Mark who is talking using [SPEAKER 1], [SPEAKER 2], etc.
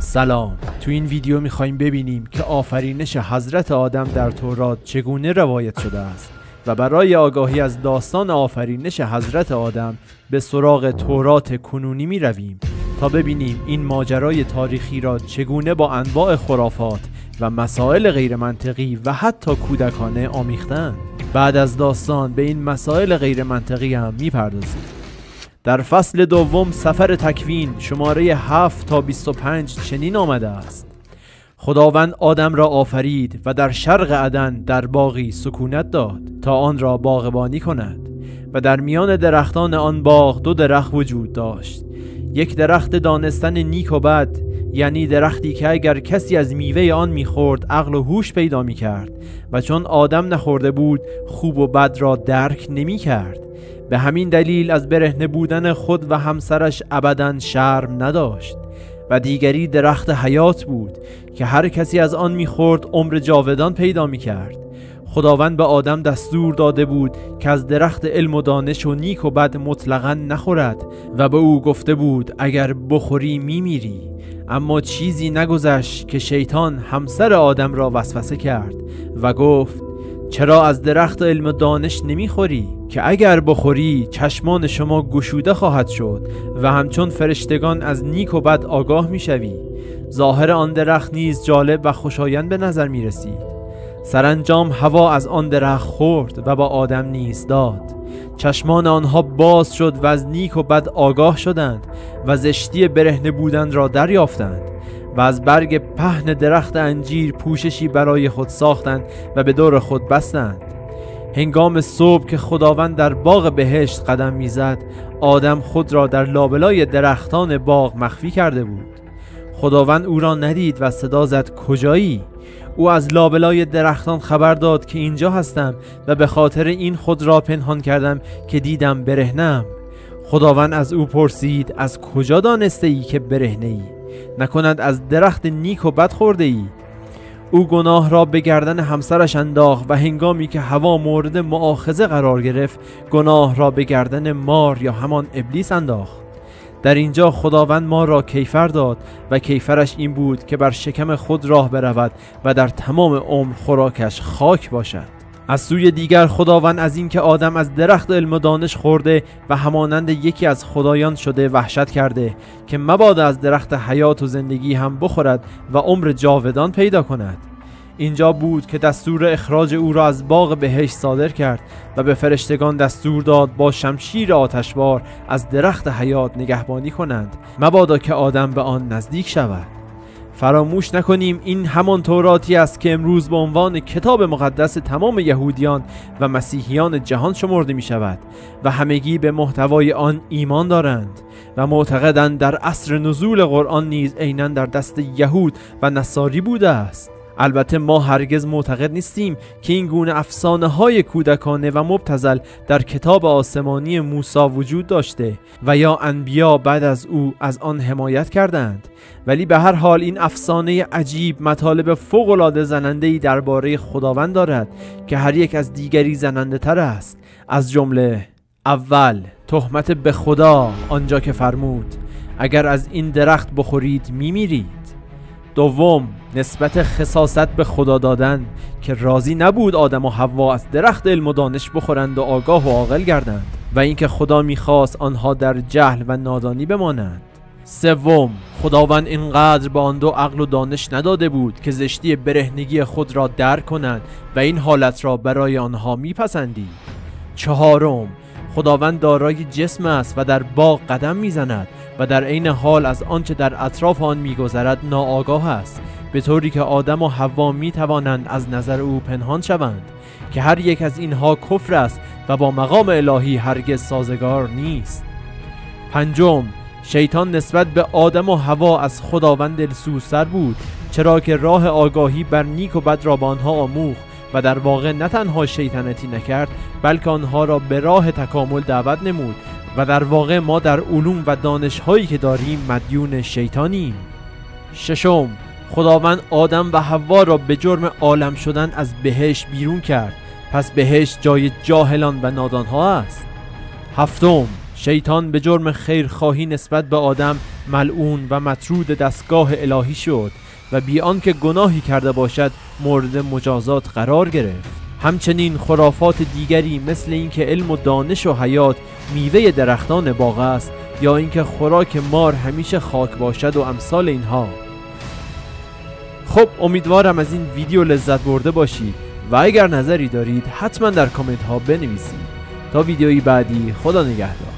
[SPEAKER 1] سلام. تو این ویدیو میخوایم ببینیم که آفرینش حضرت آدم در تورات چگونه روایت شده است و برای آگاهی از داستان آفرینش حضرت آدم به سراغ تورات کنونی می رویم تا ببینیم این ماجرای تاریخی را چگونه با انواع خرافات و مسائل غیر منطقی و حتی کودکانه آمیختند. بعد از داستان به این مسائل غیر منطقی هم می پردازیم. در فصل دوم سفر تکوین شماره 7 تا 25 چنین آمده است: خداوند آدم را آفرید و در شرق عدن در باغی سکونت داد تا آن را باغبانی کند و در میان درختان آن باغ 2 درخت وجود داشت، یک درخت دانستن نیک و بد، یعنی درختی که اگر کسی از میوه آن میخورد عقل و هوش پیدا میکرد و چون آدم نخورده بود خوب و بد را درک نمیکرد، به همین دلیل از برهنه بودن خود و همسرش ابداً شرم نداشت. و دیگری درخت حیات بود که هر کسی از آن میخورد عمر جاودان پیدا میکرد. خداوند به آدم دستور داده بود که از درخت علم و دانش و نیک و بد مطلقاً نخورد و به او گفته بود اگر بخوری میمیری. اما چیزی نگذشت که شیطان همسر آدم را وسوسه کرد و گفت چرا از درخت علم و دانش نمیخوری که اگر بخوری چشمان شما گشوده خواهد شد و همچون فرشتگان از نیک و بد آگاه میشوی. ظاهر آن درخت نیز جالب و خوشایند به نظر میرسید. سرانجام حوا از آن درخت خورد و با آدم نیز داد. چشمان آنها باز شد و از نیک و بد آگاه شدند و زشتی برهنه بودن را دریافتند و از برگ پهن درخت انجیر پوششی برای خود ساختند و به دور خود بستند. هنگام صبح که خداوند در باغ بهشت قدم میزد، آدم خود را در لابلای درختان باغ مخفی کرده بود. خداوند او را ندید و صدا زد کجایی؟ او از لابلای درختان خبر داد که اینجا هستم و به خاطر این خود را پنهان کردم که دیدم برهنه‌ام. خداوند از او پرسید از کجا دانسته ای که برهنه ای؟ نکند از درخت نیک و بد خورده ای؟ او گناه را به گردن همسرش انداخت و هنگامی که حوا مورد مؤاخذه قرار گرفت گناه را به گردن مار یا همان ابلیس انداخت. در اینجا خداوند ما را کیفر داد و کیفرش این بود که بر شکم خود راه برود و در تمام عمر خوراکش خاک باشد. از سوی دیگر خداوند از اینکه آدم از درخت علم و دانش خورده و همانند یکی از خدایان شده وحشت کرده که مبادا از درخت حیات و زندگی هم بخورد و عمر جاودان پیدا کند. اینجا بود که دستور اخراج او را از باغ بهشت صادر کرد و به فرشتگان دستور داد با شمشیر آتشبار از درخت حیات نگهبانی کنند مبادا که آدم به آن نزدیک شود. فراموش نکنیم این همان توراتی است که امروز به عنوان کتاب مقدس تمام یهودیان و مسیحیان جهان شمرده می شود و همگی به محتوای آن ایمان دارند و معتقدند در عصر نزول قرآن نیز عیناً در دست یهود و نصاری بوده است. البته ما هرگز معتقد نیستیم که این گونه افسانه های کودکانه و مبتذل در کتاب آسمانی موسی وجود داشته و یا انبیا بعد از او از آن حمایت کردند، ولی به هر حال این افسانه عجیب مطالب فوق‌العاده زننده‌ای درباره خداوند دارد که هر یک از دیگری زننده تر است. از جمله اول تهمت به خدا، آنجا که فرمود اگر از این درخت بخورید میمیرید. دوم نسبت خصاصت به خدا دادن که راضی نبود آدم و حوا از درخت علم و دانش بخورند و آگاه و عاقل گردند و اینکه خدا میخواست آنها در جهل و نادانی بمانند. سوم خداوند اینقدر به آن 2 عقل و دانش نداده بود که زشتی برهنگی خود را درک کنند و این حالت را برای آنها میپسندید. چهارم خداوند دارای جسم است و در باغ قدم میزند و در عین حال از آنچه در اطراف آن میگذرد ناآگاه است، به طوری که آدم و حوا میتوانند از نظر او پنهان شوند که هر یک از اینها کفر است و با مقام الهی هرگز سازگار نیست. پنجم شیطان نسبت به آدم و حوا از خداوند دلسوزتر بود، چرا که راه آگاهی بر نیک و بد را به آنها آموخت و در واقع نه تنها شیطنتی نکرد بلکه آنها را به راه تکامل دعوت نمود و در واقع ما در علوم و دانش‌هایی که داریم مدیون شیطانیم. ششم خداوند آدم و حوا را به جرم عالم شدن از بهشت بیرون کرد، پس بهشت جای جاهلان و نادانها است. هفتم شیطان به جرم خیرخواهی نسبت به آدم ملعون و مطرود دستگاه الهی شد و بی آنکه گناهی کرده باشد مورد مجازات قرار گرفت. همچنین خرافات دیگری مثل اینکه علم و دانش و حیات میوه درختان باغ است یا اینکه خوراک مار همیشه خاک باشد و امثال اینها. خب امیدوارم از این ویدیو لذت برده باشید و اگر نظری دارید حتما در کامنت ها بنویسید. تا ویدیویی بعدی، خدا نگهدار.